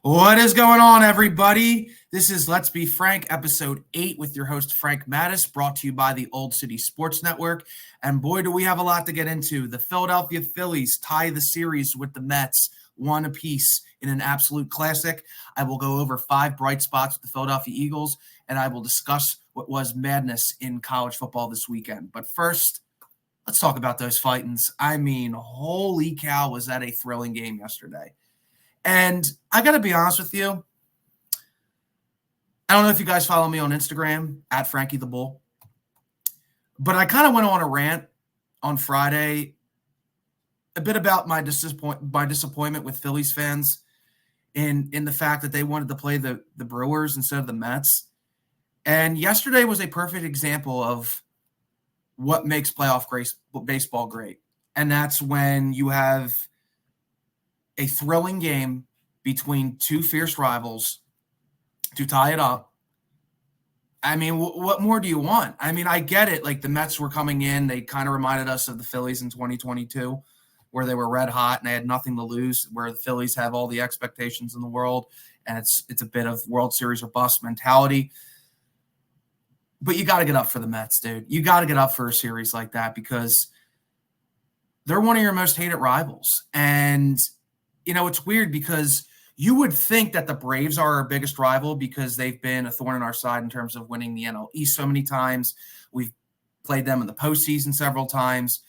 What is going on, everybody? This is Let's Be Frank, episode 8 with your host, Frank Mattis, brought to you by the Old City Sports Network. And boy, do we have a lot to get into. The Philadelphia Phillies tie the series with the Mets, one apiece in an absolute classic. I will go over 5 bright spots with the Philadelphia Eagles, and I will discuss what was madness in college football this weekend. But first, let's talk about those fightings. I mean, holy cow, was that a thrilling game yesterday. And I got to be honest with you. I don't know if you guys follow me on Instagram, at Frankie the Bull. But I kind of went on a rant on Friday a bit about my disappointment with Phillies fans in the fact that they wanted to play the Brewers instead of the Mets. And yesterday was a perfect example of what makes playoff baseball great. And that's when you have a thrilling game between two fierce rivals to tie it up. I mean, what more do you want? I mean, I get it. Like, the Mets were coming in. They kind of reminded us of the Phillies in 2022, where they were red hot and they had nothing to lose, where the Phillies have all the expectations in the world, and it's a bit of World Series or bust mentality. But you got to get up for the Mets, dude. You got to get up for a series like that because they're one of your most hated rivals. And you know, it's weird because you would think that the Braves are our biggest rival because they've been a thorn in our side in terms of winning the NL East so many times. We've played them in the postseason several times.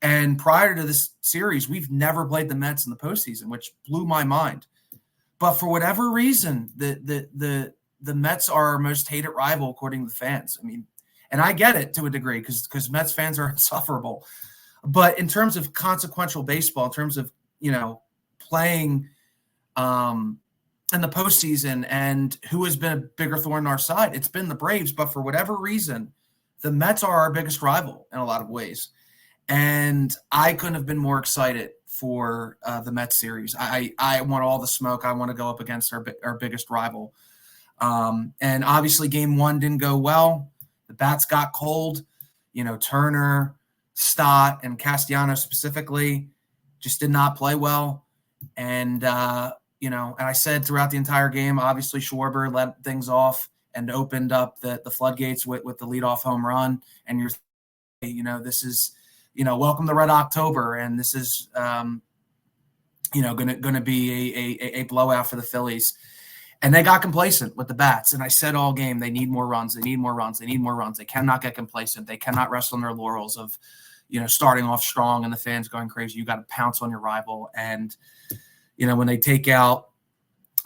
And prior to this series, we've never played the Mets in the postseason, which blew my mind. But for whatever reason, the Mets are our most hated rival according to the fans. I mean, and I get it to a degree because Mets fans are insufferable. But in terms of consequential baseball, in terms of, you know, playing in the postseason and who has been a bigger thorn in our side, it's been the Braves. But for whatever reason, the Mets are our biggest rival in a lot of ways. And I couldn't have been more excited for the Mets series. I want all the smoke. I want to go up against our biggest rival. And obviously game 1 didn't go well. The bats got cold. You know, Turner, Stott, and Castellanos specifically just did not play well. And, and I said throughout the entire game, obviously Schwarber led things off and opened up the floodgates with the leadoff home run. And this is, welcome to Red October. And this is, going to be a blowout for the Phillies. And they got complacent with the bats. And I said all game, they need more runs. They need more runs. They need more runs. They cannot get complacent. They cannot rest on their laurels of, starting off strong and the fans going crazy. You got to pounce on your rival. And, when they take out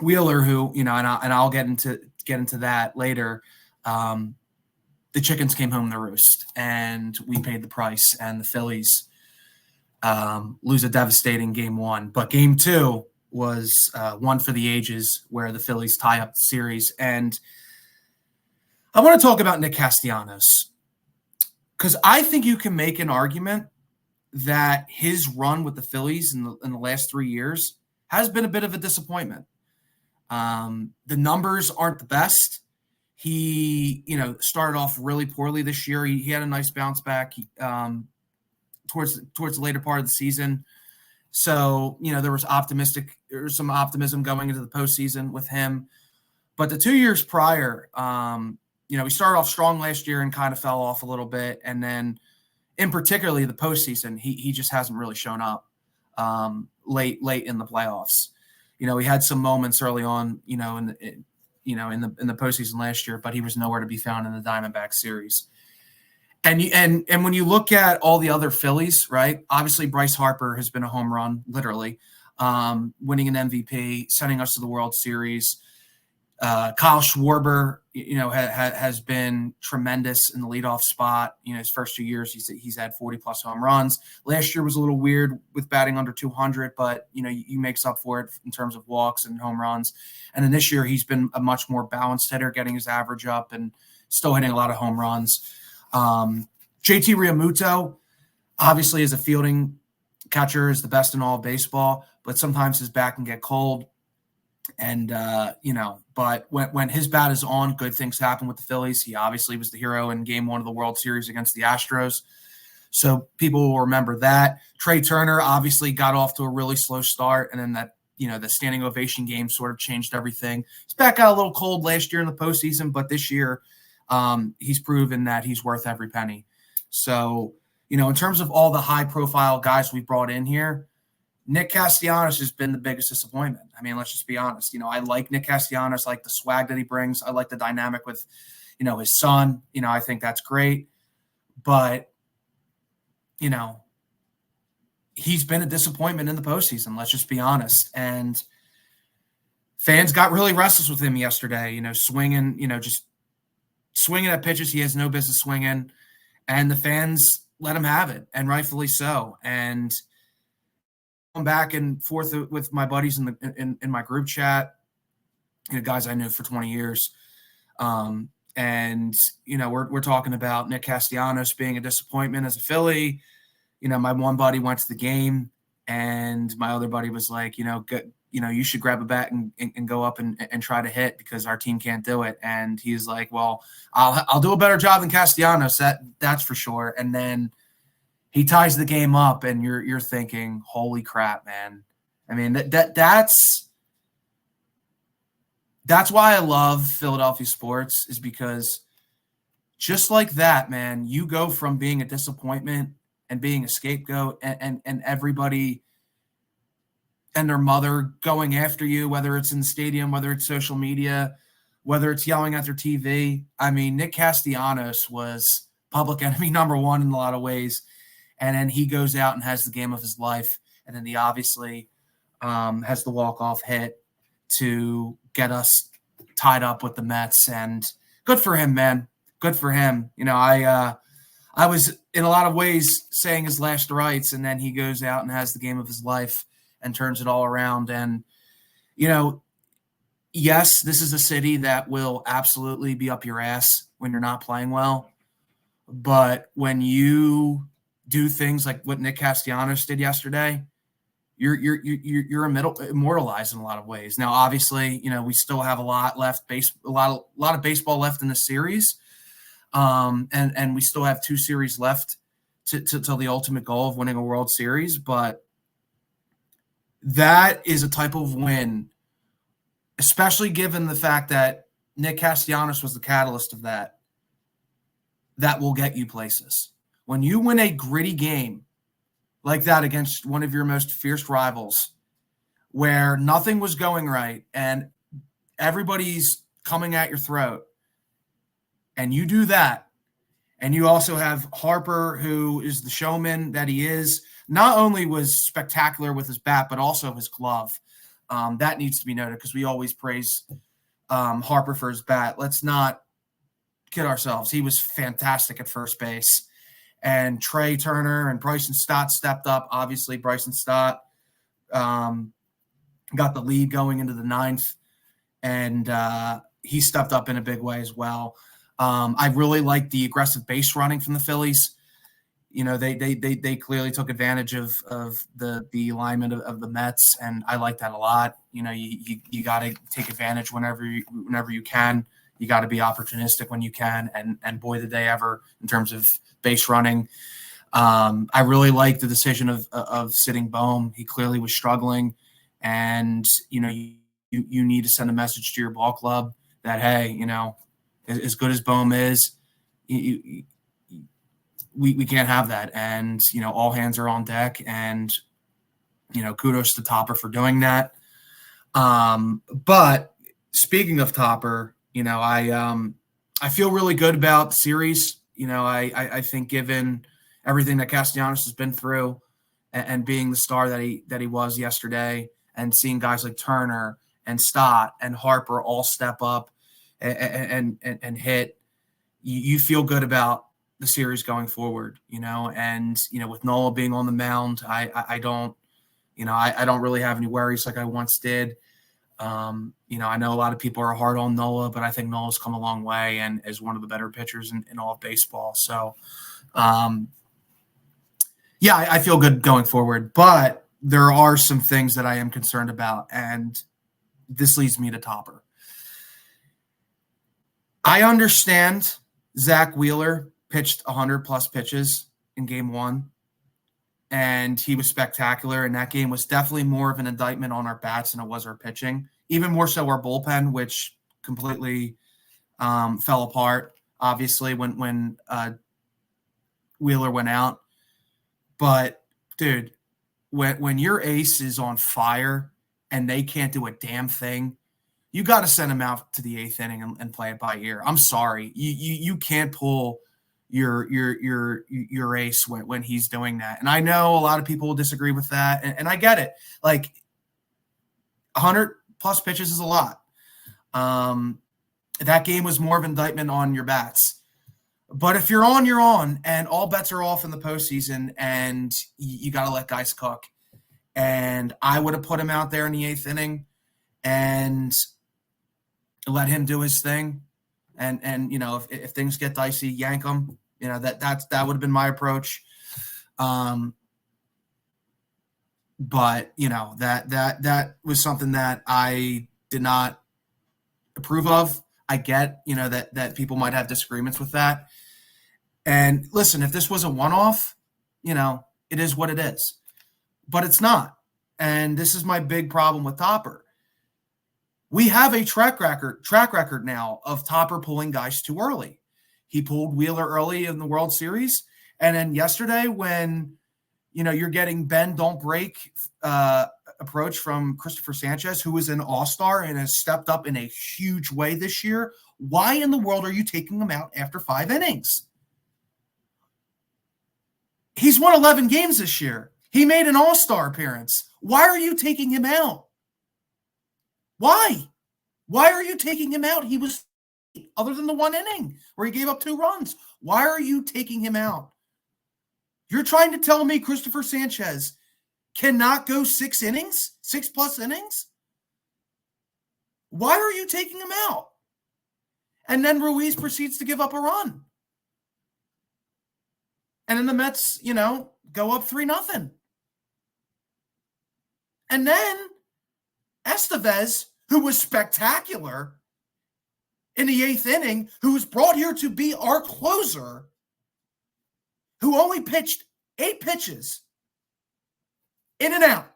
Wheeler, who, and I'll get into that later, the chickens came home to roost and we paid the price, and the Phillies lose a devastating game 1. But game 2 was one for the ages, where the Phillies tie up the series. And I want to talk about Nick Castellanos, because I think you can make an argument that his run with the Phillies in the last 3 years has been a bit of a disappointment. The numbers aren't the best. He, started off really poorly this year. He had a nice bounce back towards the later part of the season. So, there was some optimism going into the postseason with him. But the 2 years prior, he started off strong last year and kind of fell off a little bit. And then in particularly the postseason, he just hasn't really shown up late in the playoffs. He had some moments early on, in the postseason last year, but he was nowhere to be found in the Diamondback series. And when you look at all the other Phillies, right? Obviously, Bryce Harper has been a home run, literally, winning an MVP, sending us to the World Series. Kyle Schwarber, has been tremendous in the leadoff spot. His first 2 years, he's had 40-plus home runs. Last year was a little weird with batting under 200, but, he makes up for it in terms of walks and home runs. And then this year, he's been a much more balanced hitter, getting his average up and still hitting a lot of home runs. JT Realmuto, obviously, as a fielding catcher, is the best in all of baseball, but sometimes his bat can get cold. And, but when his bat is on, good things happen with the Phillies. He obviously was the hero in game 1 of the World Series against the Astros. So people will remember that. Trey Turner obviously got off to a really slow start, and then that the standing ovation game sort of changed everything. His bat got a little cold last year in the postseason, but this year he's proven that he's worth every penny. So, in terms of all the high-profile guys we brought in here, Nick Castellanos has been the biggest disappointment. I mean, let's just be honest. I like Nick Castellanos, I like the swag that he brings. I like the dynamic with, his son. I think that's great. But, he's been a disappointment in the postseason. Let's just be honest. And fans got really restless with him yesterday, swinging, just swinging at pitches he has no business swinging. And the fans let him have it, and rightfully so. And I'm back and forth with my buddies in my group chat, guys I knew for 20 years. And, we're talking about Nick Castellanos being a disappointment as a Philly. My one buddy went to the game, and my other buddy was like, you should grab a bat and go up and try to hit because our team can't do it. And he's like, well, I'll do a better job than Castellanos. That's for sure. And then he ties the game up, and you're thinking, holy crap, man. I mean, that's why I love Philadelphia sports, is because just like that, man, you go from being a disappointment and being a scapegoat and everybody and their mother going after you, whether it's in the stadium, whether it's social media, whether it's yelling at their TV. I mean, Nick Castellanos was public enemy number one in a lot of ways. And then he goes out and has the game of his life. And then he obviously has the walk-off hit to get us tied up with the Mets. And good for him, man. Good for him. I was in a lot of ways saying his last rites, and then he goes out and has the game of his life and turns it all around. And, yes, this is a city that will absolutely be up your ass when you're not playing well. But when you do things like what Nick Castellanos did yesterday, you're immortalized in a lot of ways. Now, obviously, we still have a lot left, a lot of baseball left in the series. And we still have 2 series left till the ultimate goal of winning a World Series. But that is a type of win, especially given the fact that Nick Castellanos was the catalyst of that will get you places. When you win a gritty game like that against one of your most fierce rivals, where nothing was going right and everybody's coming at your throat, and you do that, and you also have Harper, who is the showman that he is, not only was spectacular with his bat, but also his glove. That needs to be noted because we always praise Harper for his bat. Let's not kid ourselves. He was fantastic at first base. And Trey Turner and Bryson Stott stepped up. Obviously, Bryson Stott got the lead going into the 9th, and he stepped up in a big way as well. I really like the aggressive base running from the Phillies. They clearly took advantage of the alignment of the Mets, and I like that a lot. You got to take advantage whenever you can. You got to be opportunistic when you can, and boy, did they ever in terms of base running. I really like the decision of sitting Bohm. He clearly was struggling, and you need to send a message to your ball club that, hey, as good as Bohm is, we can't have that. And, all hands are on deck, and, kudos to Topper for doing that. But speaking of Topper, I feel really good about the series. I think given everything that Castellanos has been through and being the star that he was yesterday, and seeing guys like Turner and Stott and Harper all step up and hit, you feel good about the series going forward, and, with Nola being on the mound, I don't really have any worries like I once did. I know a lot of people are hard on Nola, but I think Nola's come a long way and is one of the better pitchers in all of baseball. So, I feel good going forward, but there are some things that I am concerned about, and this leads me to Topper. I understand Zach Wheeler pitched 100-plus pitches in Game 1. and he was spectacular. And that game was definitely more of an indictment on our bats than it was our pitching, even more so our bullpen, which completely fell apart, obviously, when Wheeler went out. But, dude, when your ace is on fire and they can't do a damn thing, you got to send him out to the 8th inning and play it by ear. I'm sorry. You can't pull your ace when he's doing that. And I know a lot of people will disagree with that, and I get it. Like, 100-plus pitches is a lot. That game was more of an indictment on your bats. But if you're on, you're on, and all bets are off in the postseason, and you got to let guys cook. And I would have put him out there in the 8th inning and let him do his thing. And you know, if things get dicey, yank him. You know, that would have been my approach. But you know, that was something that I did not approve of. I get, you know, that people might have disagreements with that. And listen, if this was a one-off, you know, it is what it is. But it's not. And this is my big problem with Topper. We have a track record now of Topper pulling guys too early. He pulled Wheeler early in the World Series. And then yesterday when, you know, you're getting bend, don't break approach from Christopher Sanchez, who is an all-star and has stepped up in a huge way this year, why in the world are you taking him out after 5 innings? He's won 11 games this year. He made an all-star appearance. Why are you taking him out? Why? Why are you taking him out? He was, other than the 1 inning where he gave up 2 runs. Why are you taking him out? You're trying to tell me Christopher Sanchez cannot go 6 innings, 6+ innings? Why are you taking him out? And then Ruiz proceeds to give up a run. And then the Mets, you know, go up 3-0. And then Estevez, who was spectacular in the 8th inning, who was brought here to be our closer, who only pitched 8 pitches, in and out,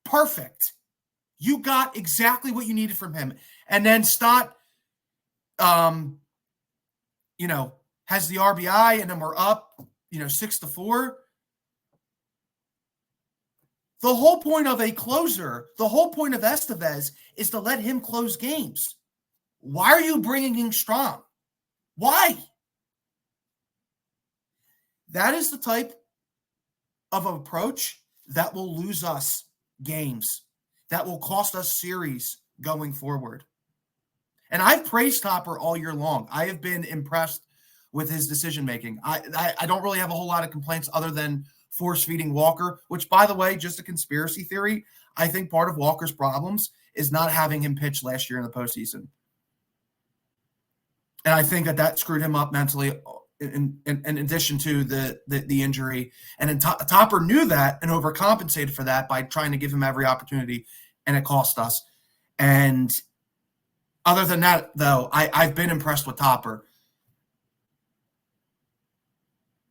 perfect. You got exactly what you needed from him. And then Stott, you know, has the RBI, and then we're up, you know, 6-4. The whole point of a closer, the whole point of Estevez is to let him close games. Why are you bringing him strong? Why? That is the type of approach that will lose us games, that will cost us series going forward. And I've praised Topper all year long. I have been impressed with his decision-making. I don't really have a whole lot of complaints other than force-feeding Walker, which, by the way, just a conspiracy theory, I think part of Walker's problems is not having him pitch last year in the postseason. And I think that screwed him up mentally in addition to the injury. And then Topper knew that and overcompensated for that by trying to give him every opportunity, and it cost us. And other than that, though, I've been impressed with Topper.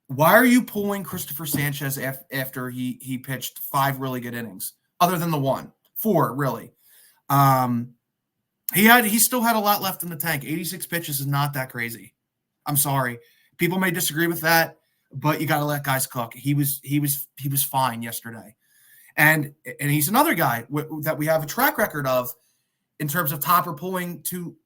Why are you pulling Christopher Sanchez after he pitched 5 really good innings, other than the 1? 4, really. He still had a lot left in the tank. 86 pitches is not that crazy. I'm sorry. People may disagree with that, but you got to let guys cook. He was fine yesterday. And he's another guy that we have a track record of in terms of Topper pulling too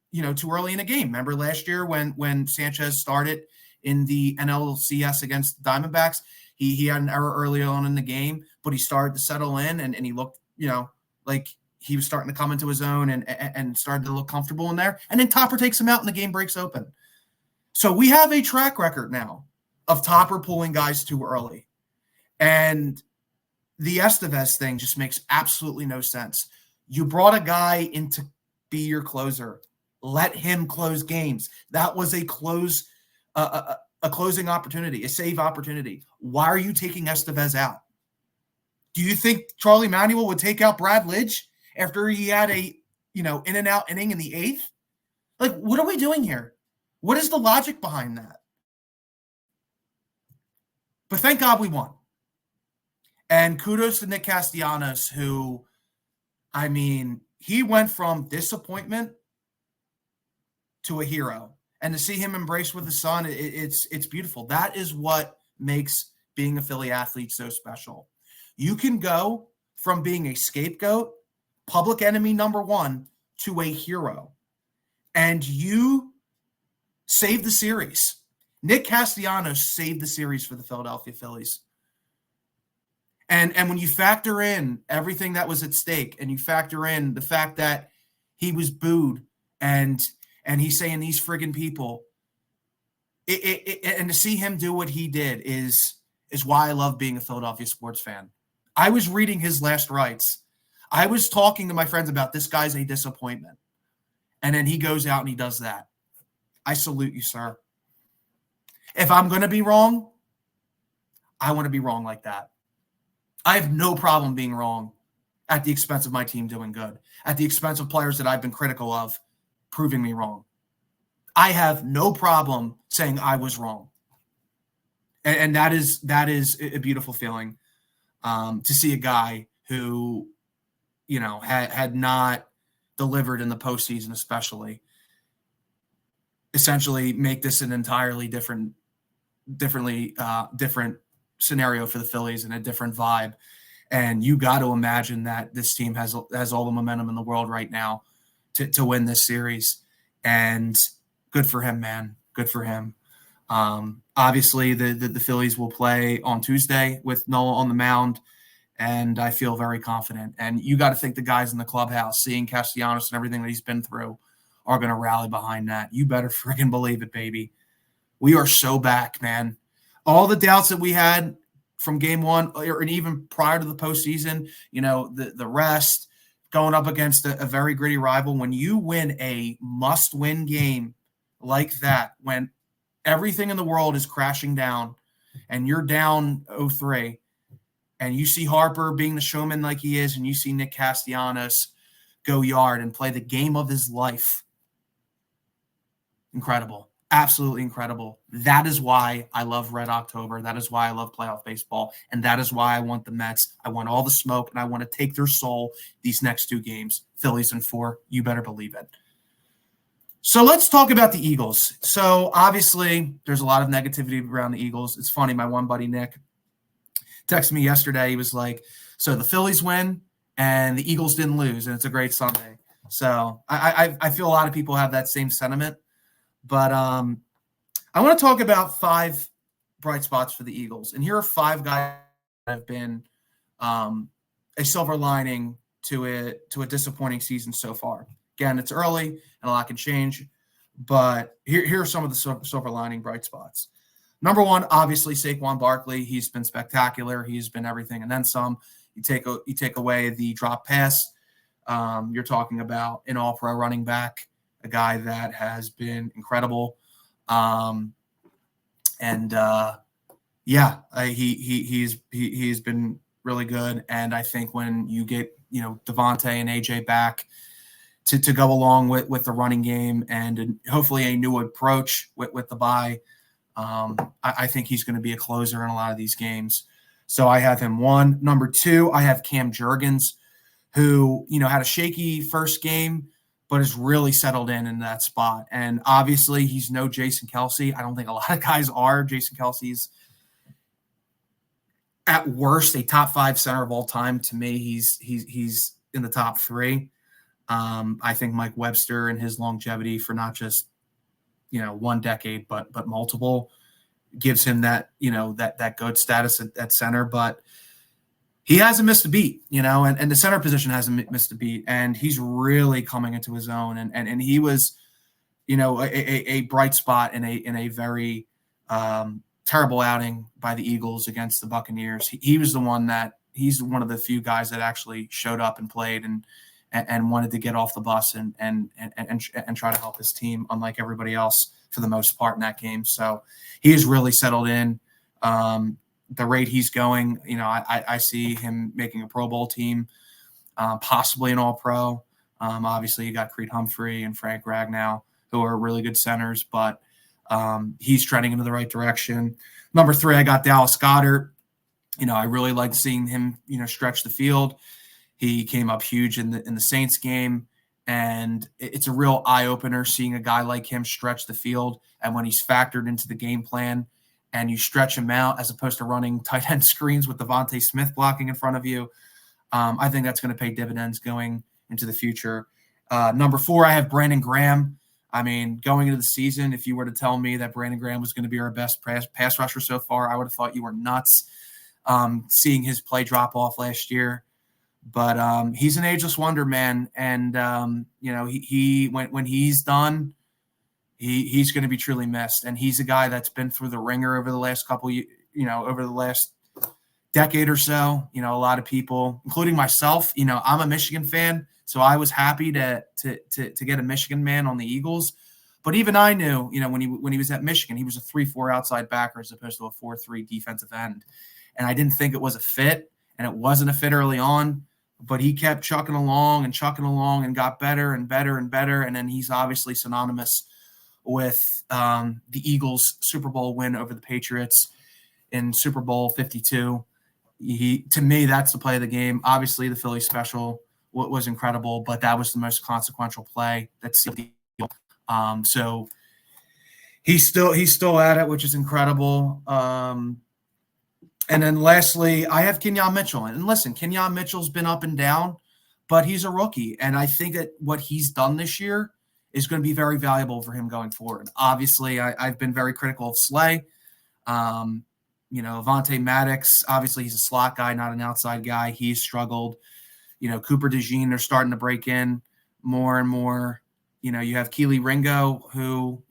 early in a game. Remember last year when Sanchez started in the NLDS against the Diamondbacks, he had an error early on in the game, but he started to settle in and he looked, like he was starting to come into his own and started to look comfortable in there. And then Topper takes him out and the game breaks open. So we have a track record now of Topper pulling guys too early. And the Estevez thing just makes absolutely no sense. You brought a guy in to be your closer. Let him close games. That was a closing opportunity, a save opportunity. Why are you taking Estevez out? Do you think Charlie Manuel would take out Brad Lidge after he had a, in and out inning in the 8th? Like, what are we doing here? What is the logic behind that? But thank God we won. And kudos to Nick Castellanos, who, I mean, he went from disappointment to a hero. And to see him embraced with his son, it's beautiful. That is what makes being a Philly athlete so special. You can go from being a scapegoat, public enemy number one, to a hero. And you saved the series. Nick Castellanos saved the series for the Philadelphia Phillies. And when you factor in everything that was at stake, and you factor in the fact that he was booed and he's saying these friggin' people, and to see him do what he did is why I love being a Philadelphia sports fan. I was reading his last rites. I was talking to my friends about this guy's a disappointment. And then he goes out and he does that. I salute you, sir. If I'm going to be wrong, I want to be wrong like that. I have no problem being wrong at the expense of my team doing good, at the expense of players that I've been critical of proving me wrong. I have no problem saying I was wrong. And that is a beautiful feeling, to see a guy who, had not delivered in the postseason, especially, essentially make this an entirely different scenario for the Phillies and a different vibe. And you got to imagine that this team has all the momentum in the world right now to win this series. And good for him, man. Good for him. Obviously, the Phillies will play on Tuesday with Nola on the mound, and I feel very confident. And you got to think the guys in the clubhouse, seeing Castellanos and everything that he's been through, are going to rally behind that. You better friggin' believe it, baby. We are so back, man. All the doubts that we had from game one, or even prior to the postseason, the rest, going up against a very gritty rival. When you win a must-win game like that, when everything in the world is crashing down and you're down 0-3, and you see Harper being the showman like he is, and you see Nick Castellanos go yard and play the game of his life. Incredible. Absolutely incredible. That is why I love Red October. That is why I love playoff baseball. And that is why I want the Mets. I want all the smoke, and I want to take their soul these next two games. Phillies in 4. You better believe it. So let's talk about the Eagles. So obviously there's a lot of negativity around the Eagles. It's funny. My one buddy, Nick, texted me yesterday. He was like, so the Phillies win and the Eagles didn't lose, and it's a great Sunday. So I feel a lot of people have that same sentiment. But I want to talk about 5 bright spots for the Eagles. And here are 5 guys that have been a silver lining to a disappointing season so far. Again, it's early and a lot can change, but here are some of the silver lining bright spots. Number 1, obviously, Saquon Barkley. He's been spectacular. He's been everything and then some. You take away the drop pass. You're talking about an all-pro running back, a guy that has been incredible. He's been really good. And I think when you get, Devontae and AJ back to go along with the running game and hopefully a new approach with the bye, I think he's going to be a closer in a lot of these games. So I have him 1. Number 2, I have Cam Jurgens, who, had a shaky first game, but has really settled in that spot. And obviously he's no Jason Kelce. I don't think a lot of guys are. Jason Kelce's at worst a top 5 center of all time. To me, he's in the top 3. I think Mike Webster and his longevity for not just, 1 decade, but multiple, gives him that, that GOAT status at center. But he hasn't missed a beat, and the center position hasn't missed a beat, and he's really coming into his own. And he was, a bright spot in a very terrible outing by the Eagles against the Buccaneers. He's one of the few guys that actually showed up and played and wanted to get off the bus and try to help his team, unlike everybody else for the most part in that game. So he has really settled in. The rate he's going, I see him making a Pro Bowl team, possibly an All-Pro. Obviously, you got Creed Humphrey and Frank Ragnow, who are really good centers, but he's trending into the right direction. Number 3, I got Dallas Goedert. I really liked seeing him, stretch the field. He came up huge in the Saints game, and it's a real eye opener seeing a guy like him stretch the field. And when he's factored into the game plan, and you stretch him out as opposed to running tight end screens with Devontae Smith blocking in front of you, I think that's going to pay dividends going into the future. Number 4, I have Brandon Graham. I mean, going into the season, if you were to tell me that Brandon Graham was going to be our best pass rusher so far, I would have thought you were nuts. Seeing his play drop off last year, but he's an ageless wonder, man. And he when he's done, he's going to be truly missed. And he's a guy that's been through the ringer over the last over the last decade or so. A lot of people, including myself, I'm a Michigan fan, so I was happy to get a Michigan man on the Eagles. But even I knew, when he was at Michigan, he was a 3-4 outside backer as opposed to a 4-3 defensive end. And I didn't think it was a fit, and it wasn't a fit early on, but he kept chucking along and got better and better and better. And then he's obviously synonymous with the Eagles' Super Bowl win over the Patriots in Super Bowl 52. To me, that's the play of the game. Obviously, the Philly special was incredible, but that was the most consequential play that sealed the deal. So he's still at it, which is incredible. And then lastly, I have Kenyon Mitchell. And listen, Kenyon Mitchell's been up and down, but he's a rookie. And I think that what he's done this year is going to be very valuable for him going forward. Obviously, I've been very critical of Slay. Avonte Maddox, obviously he's a slot guy, not an outside guy. He's struggled. Cooper DeJean, they're starting to break in more and more. You have Keely Ringo, who,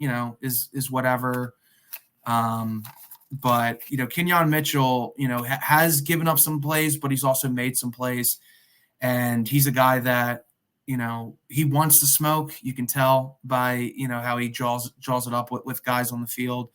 is whatever. But, Kenyon Mitchell, has given up some plays, but he's also made some plays. And he's a guy that, he wants to smoke. You can tell by, how he jaws it up with guys on the field.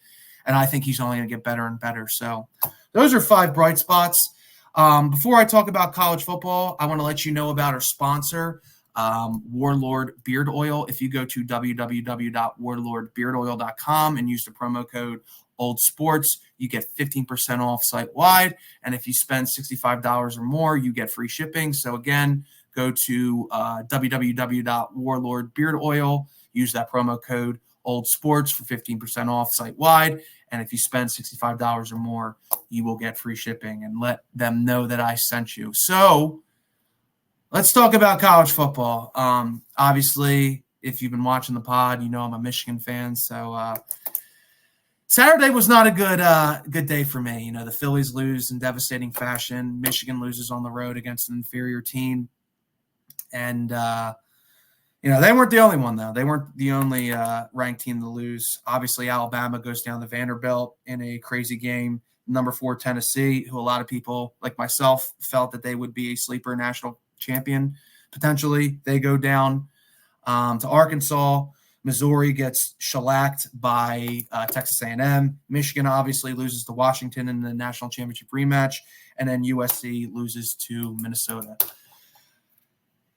And I think he's only going to get better and better. So those are 5 bright spots. Before I talk about college football, I want to let you know about our sponsor, Warlord Beard Oil. If you go to www.warlordbeardoil.com and use the promo code Olde Sports, you get 15% off site-wide. And if you spend $65 or more, you get free shipping. So again, go to www.warlordbeardoil, use that promo code Olde Sports for 15% off site-wide. And if you spend $65 or more, you will get free shipping, and let them know that I sent you. So let's talk about college football. Obviously, if you've been watching the pod, I'm a Michigan fan. So Saturday was not a good day for me. The Phillies lose in devastating fashion. Michigan loses on the road against an inferior team. And, they weren't the only one, though. They weren't the only ranked team to lose. Obviously, Alabama goes down to Vanderbilt in a crazy game. Number 4, Tennessee, who a lot of people, like myself, felt that they would be a sleeper national champion, potentially. They go down to Arkansas. Missouri gets shellacked by Texas A&M. Michigan obviously loses to Washington in the national championship rematch. And then USC loses to Minnesota.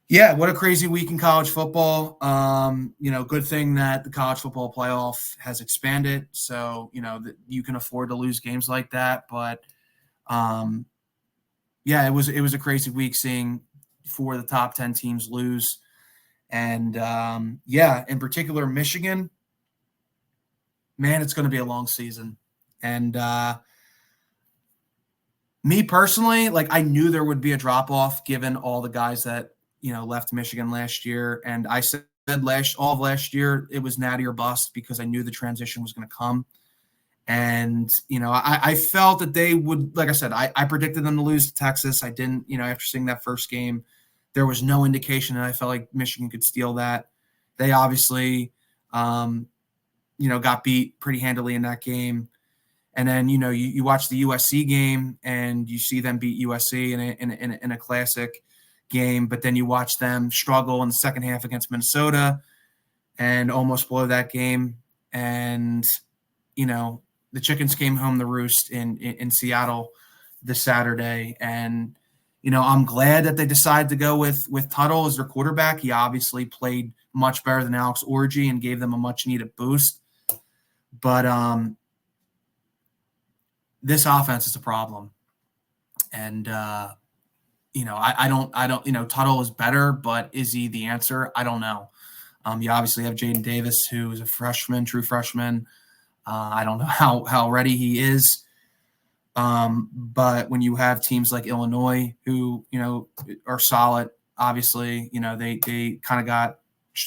Yeah, what a crazy week in college football. Good thing that the college football playoff has expanded. So, that you can afford to lose games like that. But, it was a crazy week seeing 4 of the top 10 teams lose. And, in particular, Michigan, man, it's going to be a long season. And me personally, I knew there would be a drop-off given all the guys that, left Michigan last year. And I said all of last year it was natty or bust because I knew the transition was going to come. And, I felt that they would, like I said, I predicted them to lose to Texas. I didn't, after seeing that first game, there was no indication that I felt like Michigan could steal that. They obviously, got beat pretty handily in that game. And then, you watch the USC game and you see them beat USC in a classic game, but then you watch them struggle in the second half against Minnesota and almost blow that game. And, the chickens came home to roost in Seattle this Saturday. And, I'm glad that they decided to go with Tuttle as their quarterback. He obviously played much better than Alex Orji and gave them a much-needed boost. But this offense is a problem. And, I don't, Tuttle is better, but is he the answer? I don't know. You obviously have Jaden Davis, who is a freshman, true freshman. I don't know how ready he is. But when you have teams like Illinois, who, are solid, obviously, they kind of got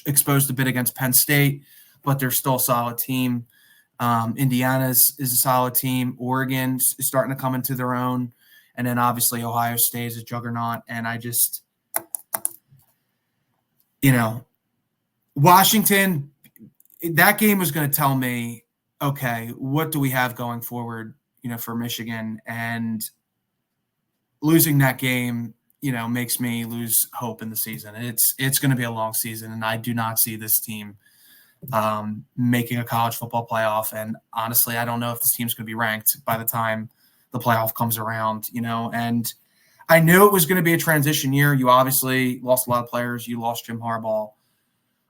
exposed a bit against Penn State, but they're still a solid team. Indiana is a solid team. Oregon is starting to come into their own. And then obviously Ohio State is a juggernaut. And I just, Washington, that game was going to tell me, okay, what do we have going forward, for Michigan? And losing that game, makes me lose hope in the season. It's going to be a long season, and I do not see this team making a college football playoff. And honestly, I don't know if this team's going to be ranked by the time the playoff comes around, and I knew it was going to be a transition year. You obviously lost a lot of players. You lost Jim Harbaugh.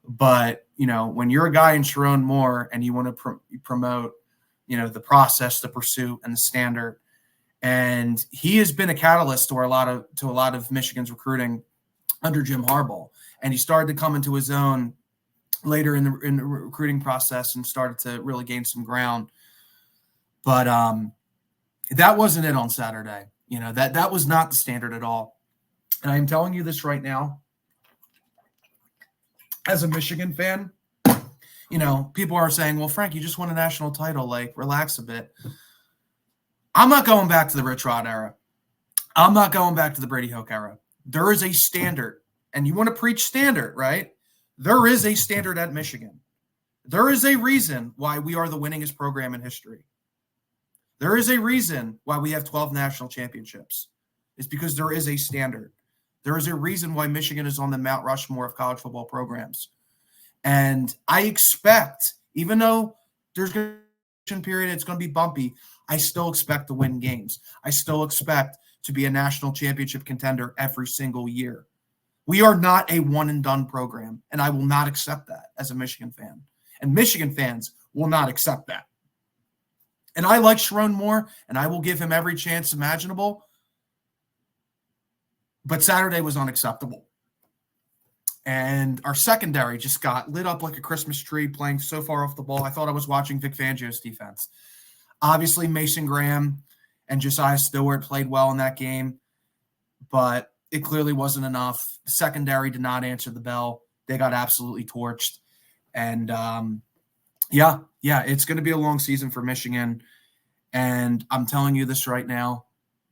But, when you're a guy in Sharon Moore and you want to promote, the process, the pursuit, and the standard, and he has been a catalyst to a lot of Michigan's recruiting under Jim Harbaugh. And he started to come into his own later in the recruiting process and started to really gain some ground. But that wasn't it on Saturday. That was not the standard at all. And I am telling you this right now, as a Michigan fan, people are saying, well, Frank, you just won a national title. Like, relax a bit. I'm not going back to the Rich Rod era. I'm not going back to the Brady Hoke era. There is a standard. And you want to preach standard, right? There is a standard at Michigan. There is a reason why we are the winningest program in history. There is a reason why we have 12 national championships. It's because there is a standard. There is a reason why Michigan is on the Mount Rushmore of college football programs. And I expect, even though there's going to be a period, it's going to be bumpy, I still expect to win games. I still expect to be a national championship contender every single year. We are not a one-and-done program, and I will not accept that as a Michigan fan. And Michigan fans will not accept that. And I like Sharon Moore, and I will give him every chance imaginable. But Saturday was unacceptable. And our secondary just got lit up like a Christmas tree, playing so far off the ball. I thought I was watching Vic Fangio's defense. Obviously, Mason Graham and Josiah Stewart played well in that game, but it clearly wasn't enough. The secondary did not answer the bell. They got absolutely torched. And, it's going to be a long season for Michigan. And I'm telling you this right now,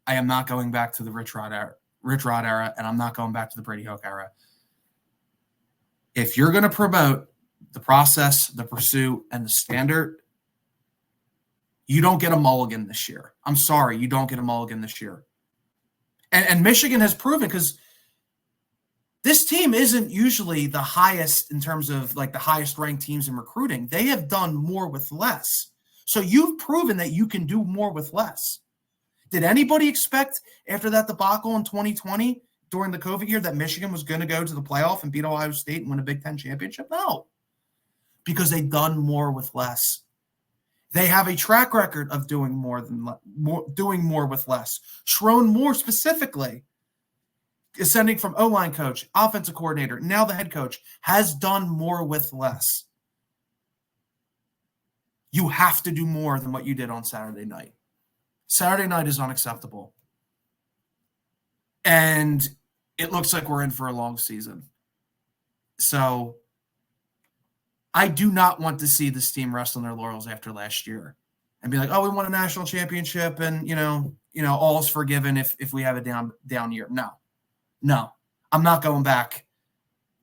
I am not going back to the Rich Rod era, and I'm not going back to the Brady Hoke era. If you're going to promote the process, the pursuit, and the standard, you don't get a mulligan this year. I'm sorry, you don't get a mulligan this year. And Michigan has proven, because this team isn't usually the highest in terms of like the highest ranked teams in recruiting. They have done more with less. So you've proven that you can do more with less. Did anybody expect after that debacle in 2020 during the COVID year that Michigan was going to go to the playoff and beat Ohio State and win a Big Ten championship? No, because they've done more with less. They have a track record of doing more with less. Sharon Moore specifically, ascending from O-line coach, offensive coordinator, now the head coach, has done more with less. You have to do more than what you did on Saturday night. Saturday night is unacceptable. And it looks like we're in for a long season. So I do not want to see this team rest on their laurels after last year and be like, oh, we won a national championship and, all is forgiven if we have a down year. No, I'm not going back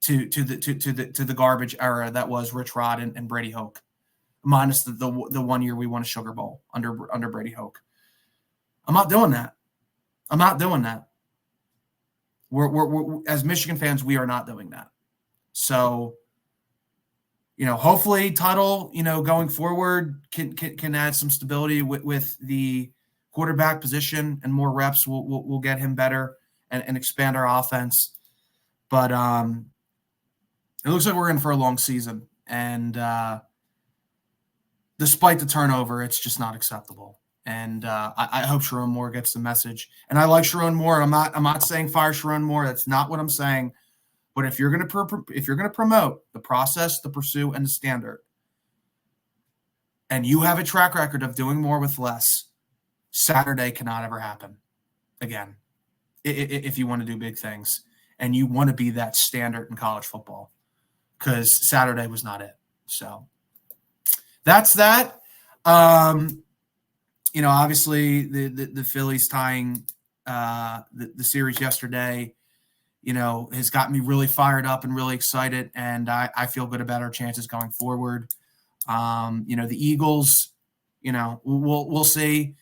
to the garbage era that was Rich Rod and Brady Hoke, minus the 1 year we won a Sugar Bowl under Brady Hoke. I'm not doing that. We're as Michigan fans, we are not doing that. So, hopefully Tuttle, going forward can add some stability with the quarterback position, and more reps will get him better and expand our offense. But it looks like we're in for a long season. And despite the turnover, it's just not acceptable. And I hope Sharon Moore gets the message. And I like Sharon Moore. I'm not saying fire Sharon Moore. That's not what I'm saying. But if you're going to promote the process, the pursuit, and the standard, and you have a track record of doing more with less, Saturday cannot ever happen again. If you want to do big things and you want to be that standard in college football, because Saturday was not it. So that's that. Obviously the Phillies tying the series yesterday, has got me really fired up and really excited. And I feel good about our chances going forward. The Eagles, we'll see.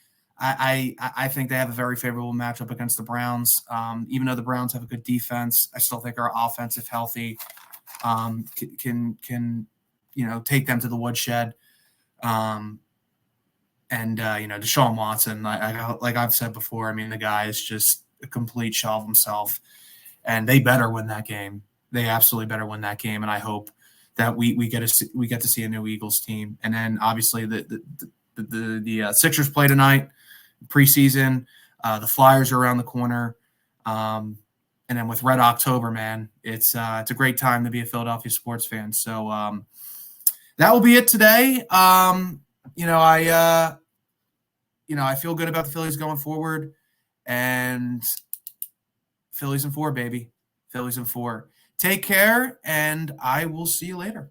I think they have a very favorable matchup against the Browns. Even though the Browns have a good defense, I still think our offense, if healthy, can take them to the woodshed. Deshaun Watson, like I've said before, I mean, the guy is just a complete shell of himself, and they better win that game. They absolutely better win that game, and I hope that we get to see a new Eagles team. And then obviously the Sixers play tonight, preseason. The Flyers are around the corner, and then with Red October, man, it's a great time to be a Philadelphia sports fan. So that will be it today. I feel good about the Phillies going forward, and Phillies in 4, baby. Phillies in 4. Take care, and I will see you later.